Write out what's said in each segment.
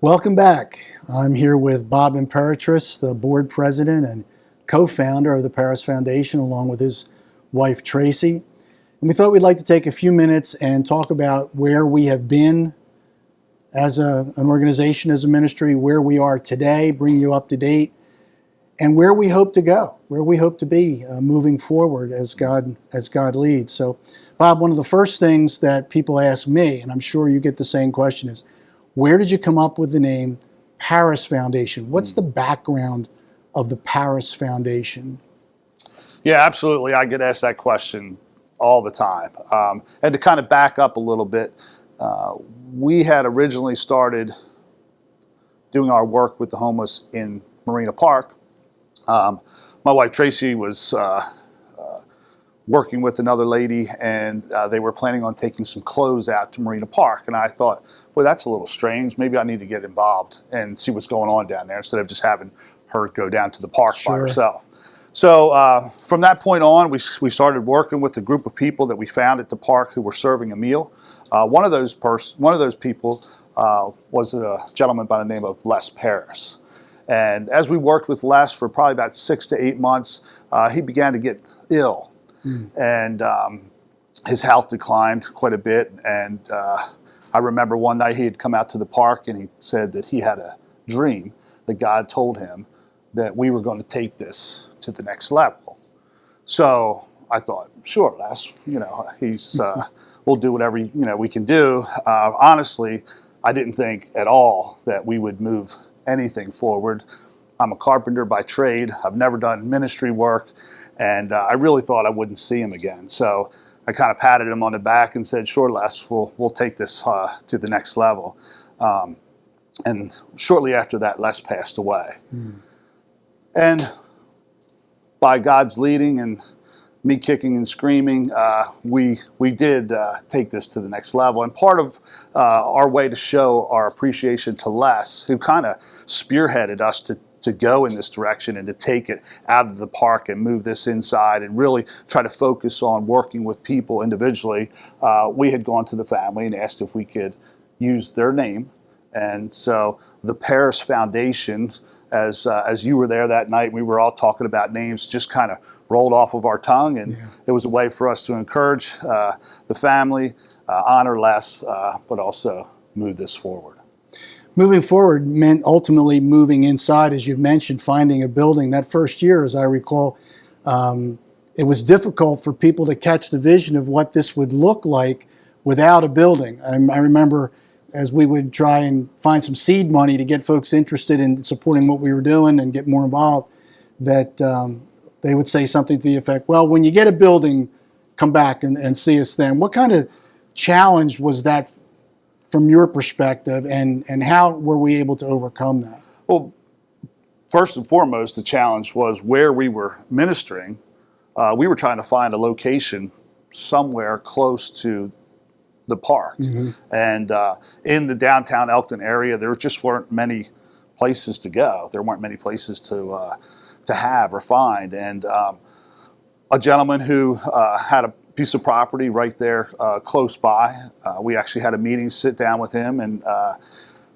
Welcome back. I'm here with Bob Imperatrice, the board president and co-founder of the Paris Foundation, along with his wife Tracy. And we thought we'd like to take a few minutes and talk about where we have been as an organization, as a ministry, where we are today, bring you up to date, and where we hope to go, where we hope to be moving forward as God leads. So, Bob, one of the first things that people ask me, and I'm sure you get the same question, is where did you come up with the name Paris Foundation? What's the background of the Paris Foundation? Yeah, absolutely. I get asked that question all the time. And to kind of back up a little bit, we had originally started doing our work with the homeless in Marina Park. My wife Tracy was working with another lady, and they were planning on taking some clothes out to Marina Park. And I thought, well, that's a little strange. Maybe I need to get involved and see what's going on down there instead of just having her go down to the park by herself. So from that point on, we started working with a group of people that we found at the park who were serving a meal. One of those people was a gentleman by the name of Les Paris. And as we worked with Les for probably about 6 to 8 months, he began to get ill. And his health declined quite a bit. And I remember one night he had come out to the park and he said that he had a dream that God told him that we were going to take this to the next level. So I thought, sure, Les, he's we'll do whatever we can do. Honestly, I didn't think at all that we would move anything forward. I'm a carpenter by trade. I've never done ministry work, and I really thought I wouldn't see him again. So I kind of patted him on the back and said, sure, Les, we'll take this to the next level. And shortly after that, Les passed away. And by God's leading and me kicking and screaming, we did take this to the next level. And part of our way to show our appreciation to Les, who kind of spearheaded us to go in this direction and to take it out of the park and move this inside and really try to focus on working with people individually, we had gone to the family and asked if we could use their name. And so the Paris Foundation, as you were there that night, we were all talking about names, just kind of rolled off of our tongue, and it was a way for us to encourage the family, honor Les, but also move this forward. Moving forward meant ultimately moving inside, as you've mentioned, finding a building. That first year, as I recall, it was difficult for people to catch the vision of what this would look like without a building. I remember as we would try and find some seed money to get folks interested in supporting what we were doing and get more involved, that they would say something to the effect, well, when you get a building, come back and see us then. What kind of challenge was that from your perspective, and how were we able to overcome that? Well, first and foremost, the challenge was where we were ministering. We were trying to find a location somewhere close to the park. And in the downtown Elkton area, there just weren't many places to go. There weren't many places to have or find. And a gentleman who had a piece of property right there close by, we actually had a meeting, sit down with him, and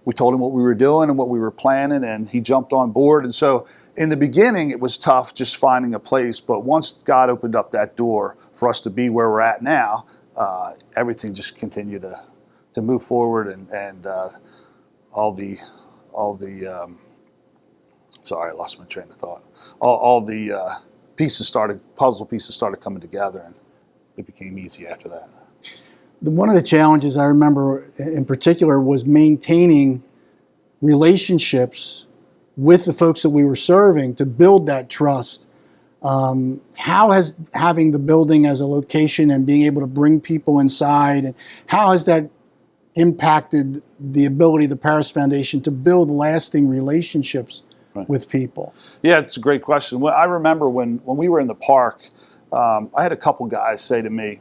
we told him what we were doing and what we were planning, and he jumped on board. And so in the beginning, it was tough just finding a place, but once God opened up that door for us to be where we're at now, everything just continued to move forward, and all the sorry, I lost my train of thought. All the puzzle pieces started coming together, and it became easy after that. One of the challenges I remember in particular was maintaining relationships with the folks that we were serving to build that trust. How has having the building as a location and being able to bring people inside, and how has that impacted the ability of the Paris Foundation to build lasting relationships with people? Yeah, it's a great question. Well, I remember when we were in the park, I had a couple guys say to me,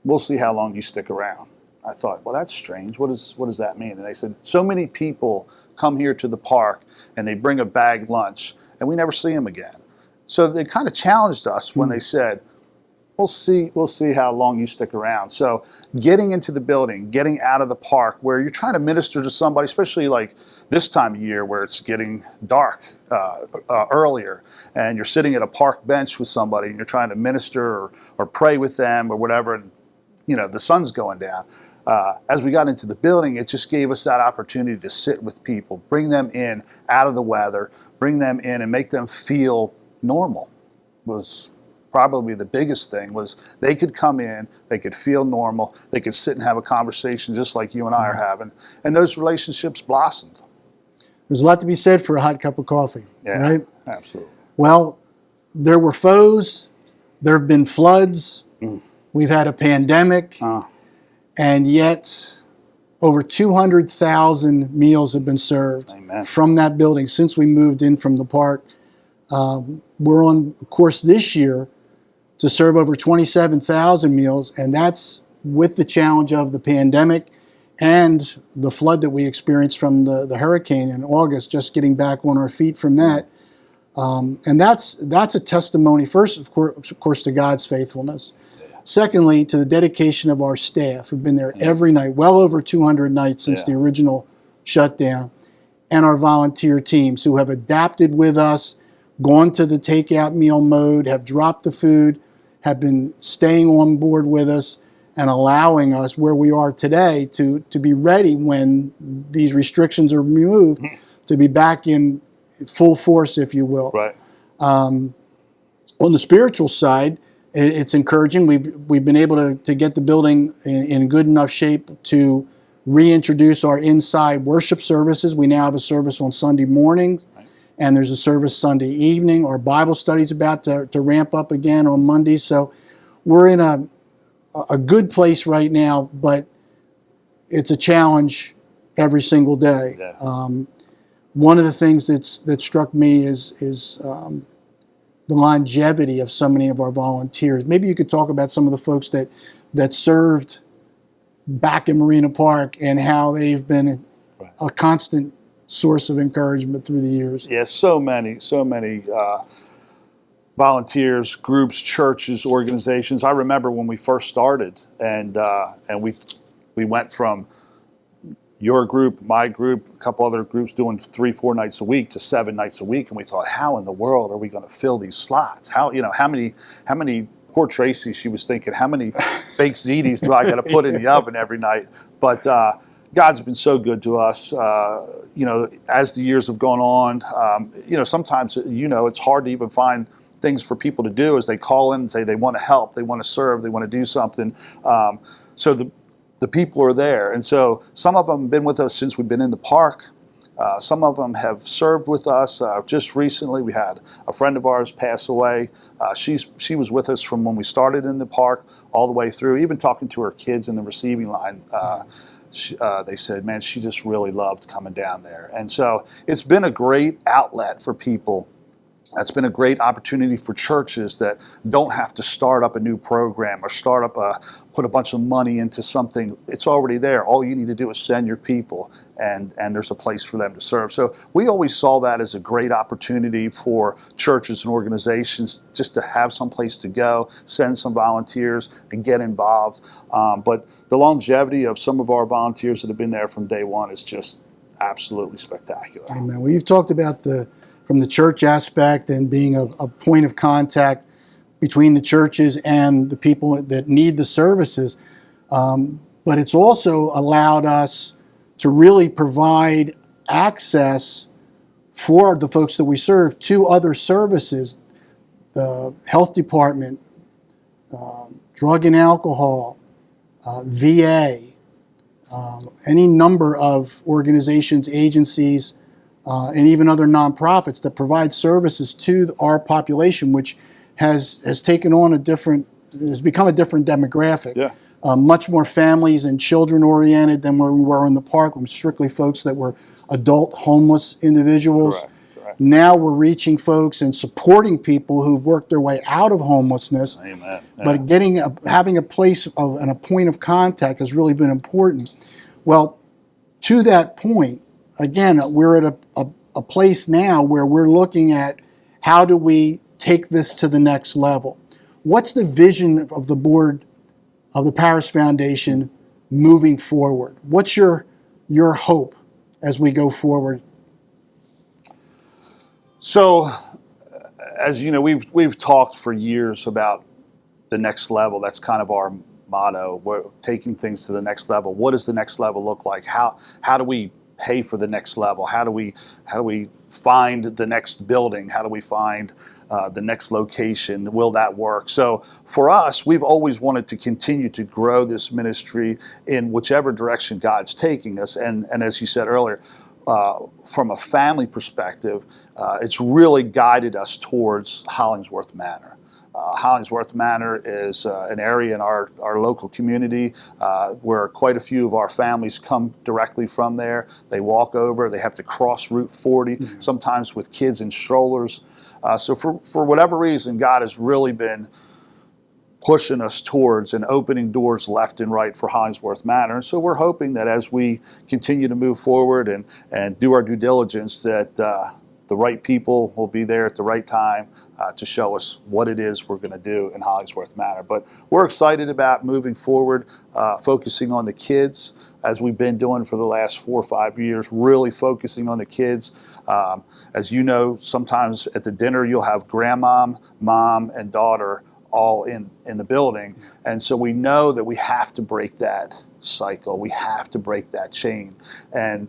"We'll see how long you stick around." I thought, well, that's strange. What does that mean? And they said, so many people come here to the park and they bring a bag lunch and we never see them again. So they kind of challenged us when they said, We'll see how long you stick around. So getting into the building, getting out of the park where you're trying to minister to somebody, especially like this time of year where it's getting dark earlier, and you're sitting at a park bench with somebody and you're trying to minister or pray with them or whatever, and the sun's going down. As we got into the building, it just gave us that opportunity to sit with people, bring them in out of the weather, bring them in and make them feel normal. Was probably the biggest thing. Was they could come in, they could feel normal, they could sit and have a conversation just like you and I are having, and those relationships blossomed. There's a lot to be said for a hot cup of coffee, Yeah, right? absolutely. Well, there were foes, there have been floods, we've had a pandemic, and yet over 200,000 meals have been served Amen. from that building since we moved in from the park. We're on course this year to serve over 27,000 meals, and that's with the challenge of the pandemic and the flood that we experienced from the hurricane in August, just getting back on our feet from that. And that's a testimony, first, of course, to God's faithfulness. Secondly, to the dedication of our staff, who've been there every night, well over 200 nights since the original shutdown, and our volunteer teams who have adapted with us, gone to the takeout meal mode, have dropped the food, have been staying on board with us, and allowing us where we are today to be ready when these restrictions are removed, to be back in full force, if you will. Right. On the spiritual side, it's encouraging. We've been able to get the building in good enough shape to reintroduce our inside worship services. We now have a service on Sunday mornings, and there's a service Sunday evening. Our Bible study's about to ramp up again on Monday. So we're in a good place right now, but it's a challenge every single day. Yeah. One of the things that struck me is the longevity of so many of our volunteers. Maybe you could talk about some of the folks that served back in Marina Park and how they've been a constant source of encouragement through the years. Yeah, so many volunteers, groups, churches, organizations. I remember when we first started, and we went from your group, my group, a couple other groups doing 3-4 nights a week to 7 nights a week, and we thought, how in the world are we going to fill these slots? How many? Poor Tracy, she was thinking, how many baked ziti do I got to put in the oven every night? But God's been so good to us. As the years have gone on, sometimes it's hard to even find things for people to do as they call in and say they want to help, they want to serve, they want to do something. So the people are there. And so some of them have been with us since we've been in the park. Some of them have served with us. Just recently, we had a friend of ours pass away. She was with us from when we started in the park all the way through, even talking to her kids in the receiving line. They said, man, she just really loved coming down there. And so it's been a great outlet for people. That's been a great opportunity for churches that don't have to start up a new program or put a bunch of money into something. It's already there. All you need to do is send your people, and there's a place for them to serve. So we always saw that as a great opportunity for churches and organizations just to have some place to go, send some volunteers, and get involved. But the longevity of some of our volunteers that have been there from day one is just absolutely spectacular. Amen. Well, you've talked about from the church aspect and being a point of contact between the churches and the people that need the services. But it's also allowed us to really provide access for the folks that we serve to other services, the health department, drug and alcohol, VA, any number of organizations, agencies, and even other nonprofits that provide services to our population, which has taken on has become a different demographic. Yeah. Much more families and children oriented than where we were in the park. We're strictly folks that were adult homeless individuals. Correct. Now we're reaching folks and supporting people who've worked their way out of homelessness. Amen. Yeah. But having a place and a point of contact has really been important. Well, to that point, again, we're at a place now where we're looking at how do we take this to the next level. What's the vision of the board of the Paris Foundation moving forward? What's your hope as we go forward? So, as you know, we've talked for years about the next level. That's kind of our motto. We're taking things to the next level. What does the next level look like? How do we pay for the next level? How do we find the next building? How do we find the next location? Will that work? So for us, we've always wanted to continue to grow this ministry in whichever direction God's taking us. And as you said earlier, from a family perspective, it's really guided us towards Hollingsworth Manor. Hollingsworth Manor is an area in our local community where quite a few of our families come directly from there. They walk over, they have to cross Route 40, sometimes with kids in strollers. So for whatever reason, God has really been pushing us towards and opening doors left and right for Hollingsworth Manor. So we're hoping that as we continue to move forward and do our due diligence, that the right people will be there at the right time to show us what it is we're going to do in Hollingsworth Manor. But we're excited about moving forward, focusing on the kids, as we've been doing for the last 4 or 5 years, really focusing on the kids. As you know, sometimes at the dinner you'll have grandmom, mom, and daughter all in the building. And so we know that we have to break that cycle. We have to break that chain. And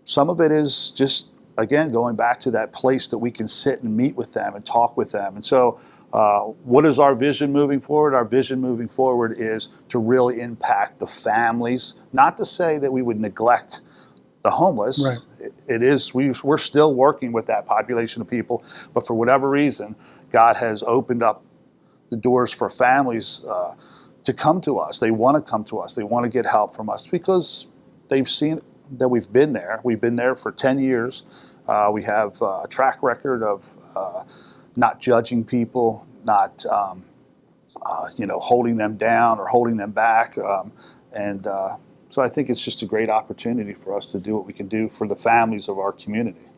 some of it is just, again, going back to that place that we can sit and meet with them and talk with them. And so what is our vision moving forward? Our vision moving forward is to really impact the families, not to say that we would neglect the homeless. Right. It is, we're still working with that population of people, but for whatever reason, God has opened up the doors for families to come to us. They want to come to us. They want to get help from us because they've seen that we've been there. We've been there for 10 years. We have a track record of not judging people, not holding them down or holding them back. So I think it's just a great opportunity for us to do what we can do for the families of our community.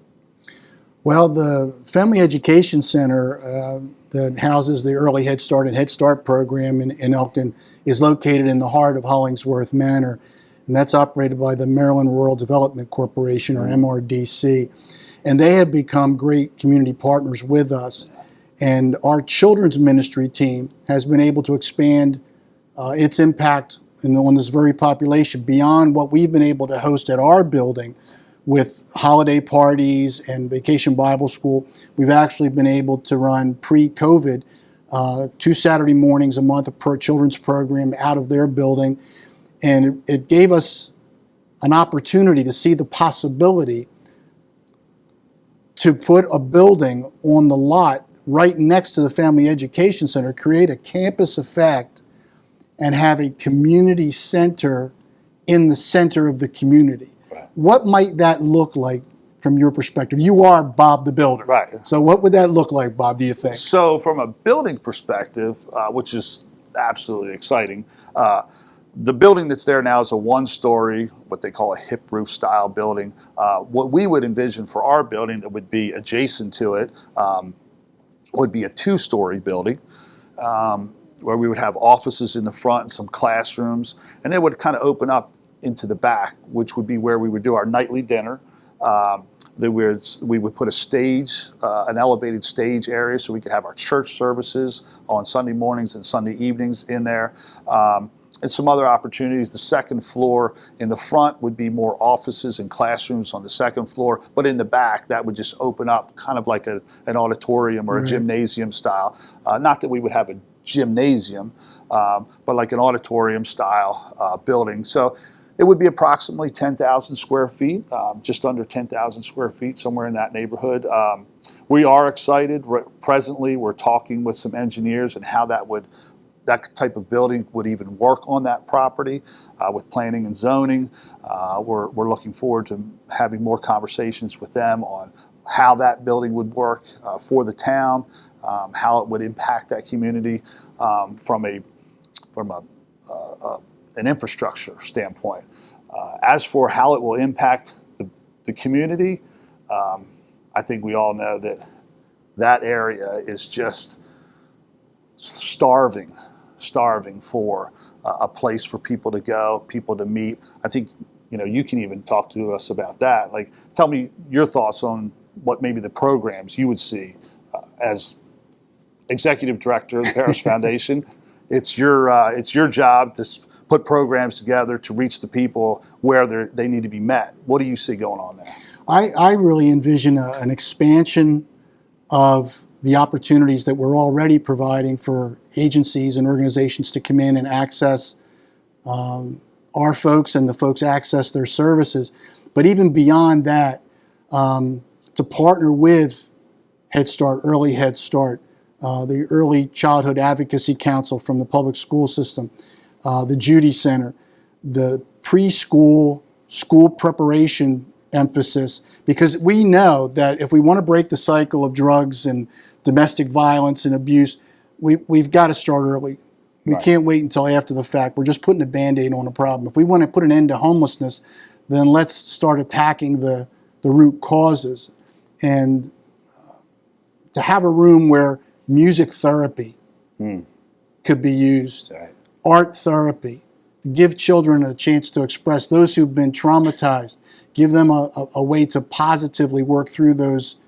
Well, the Family Education Center that houses the Early Head Start and Head Start program in Elkton is located in the heart of Hollingsworth Manor, and that's operated by the Maryland Rural Development Corporation, or MRDC. And they have become great community partners with us. And our children's ministry team has been able to expand its impact on this very population beyond what we've been able to host at our building with holiday parties and Vacation Bible School. We've actually been able to run pre-COVID 2 Saturday mornings a month per children's program out of their building. And it gave us an opportunity to see the possibility to put a building on the lot right next to the Family Education Center, create a campus effect, and have a community center in the center of the community. Right. What might that look like from your perspective? You are Bob the Builder. Right. So what would that look like, Bob, do you think? So from a building perspective, which is absolutely exciting, the building that's there now is a one-story, what they call a hip roof style building. What we would envision for our building that would be adjacent to it would be a 2-story building where we would have offices in the front and some classrooms, and it would kind of open up into the back, which would be where we would do our nightly dinner. We would put a stage, an elevated stage area, so we could have our church services on Sunday mornings and Sunday evenings in there. And some other opportunities. The second floor in the front would be more offices and classrooms on the second floor, but in the back that would just open up kind of like an auditorium or a gymnasium style. Not that we would have a gymnasium, but like an auditorium style building. So it would be approximately 10,000 square feet, just under 10,000 square feet, somewhere in that neighborhood. We are excited. Presently, we're talking with some engineers and how that type of building would even work on that property with planning and zoning. We're looking forward to having more conversations with them on how that building would work for the town, how it would impact that community from an infrastructure standpoint. As for how it will impact the community, I think we all know that area is just starving for a place for people to go, people to meet. I think, you can even talk to us about that. Like, tell me your thoughts on what maybe the programs you would see as executive director of the Paris Foundation. It's your job to put programs together to reach the people where they need to be met. What do you see going on there? I really envision an expansion of the opportunities that we're already providing for agencies and organizations to come in and access our folks, and the folks access their services. But even beyond that, to partner with Head Start, Early Head Start, the Early Childhood Advocacy Council from the public school system, the Judy Center, the preschool, school preparation emphasis, because we know that if we want to break the cycle of drugs and domestic violence and abuse, we've got to start early. We can't wait until after the fact. We're just putting a Band-Aid on a problem. If we want to put an end to homelessness, then let's start attacking the root causes. And to have a room where music therapy could be used, art therapy, give children a chance to express, those who've been traumatized, give them a way to positively work through those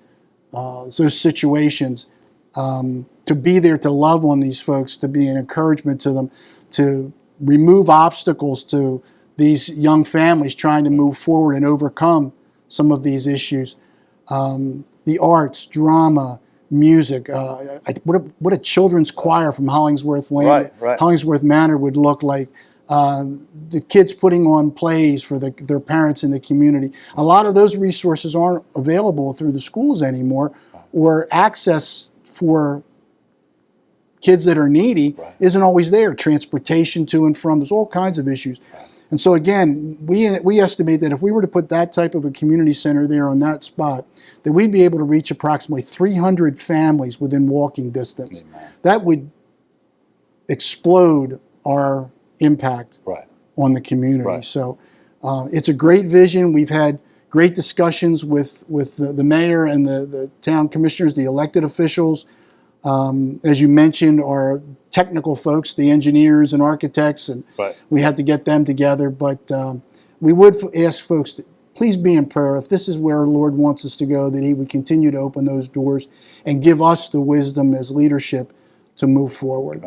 situations, to be there to love on these folks, to be an encouragement to them, to remove obstacles to these young families trying to move forward and overcome some of these issues. The arts, drama, music, what a children's choir from Hollingsworth Lane, Hollingsworth Manor would look like. The kids putting on plays for their parents in the community. A lot of those resources aren't available through the schools anymore, or access for kids that are needy isn't always there. Transportation to and from, there's all kinds of issues. And so again, we estimate that if we were to put that type of a community center there on that spot, that we'd be able to reach approximately 300 families within walking distance. That would explode our impact on the community. So it's a great vision. We've had great discussions with the mayor and the town commissioners, the elected officials. As you mentioned, our technical folks, the engineers and architects, and we had to get them together. But we would ask folks to please be in prayer. If this is where our Lord wants us to go, that He would continue to open those doors and give us the wisdom as leadership to move forward.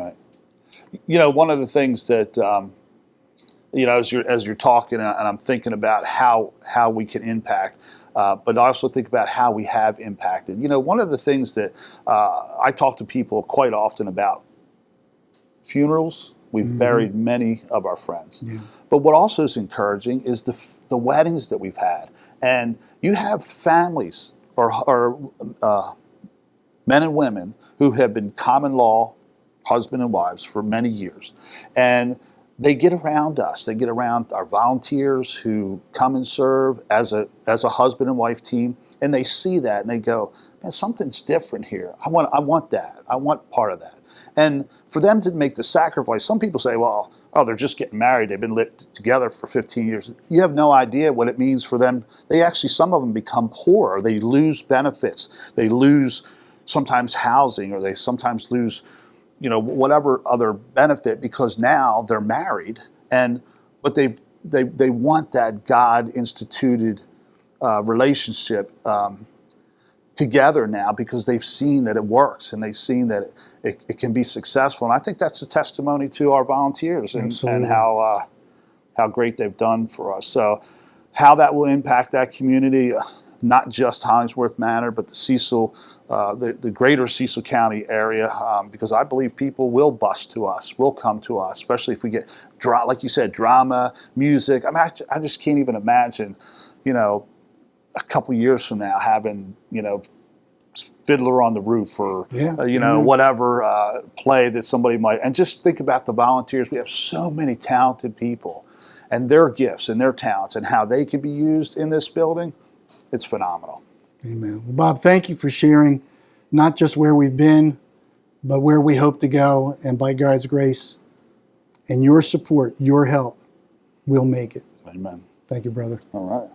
One of the things that as you're talking, and I'm thinking about how we can impact. But I also think about how we have impacted. One of the things that I talk to people quite often about funerals. We've buried many of our friends. But what also is encouraging is the weddings that we've had. And you have families or men and women who have been common law husband and wives for many years. And they get around us. They get around our volunteers who come and serve as a husband and wife team, and they see that and they go, man, something's different here. I want that. I want part of that. And for them to make the sacrifice, some people say, well, they're just getting married. They've been lit together for 15 years. You have no idea what it means for them. Some of them become poor. They lose benefits. They lose sometimes housing, or they sometimes lose whatever other benefit, because now they're married, but they want that God instituted relationship together now, because they've seen that it works and they've seen that it can be successful. And I think that's a testimony to our volunteers and how great they've done for us. So how that will impact that community, not just Hollingsworth Manor, but the Cecil, the greater Cecil County area, because I believe people will bust to us, will come to us, especially if we get, like you said, drama, music. I mean, I just can't even imagine, a couple years from now having, Fiddler on the Roof or, whatever play that somebody might, and just think about the volunteers. We have so many talented people and their gifts and their talents and how they could be used in this building. It's phenomenal. Amen. Well, Bob, thank you for sharing not just where we've been, but where we hope to go. And by God's grace and your support, your help, we'll make it. Amen. Thank you, brother. All right.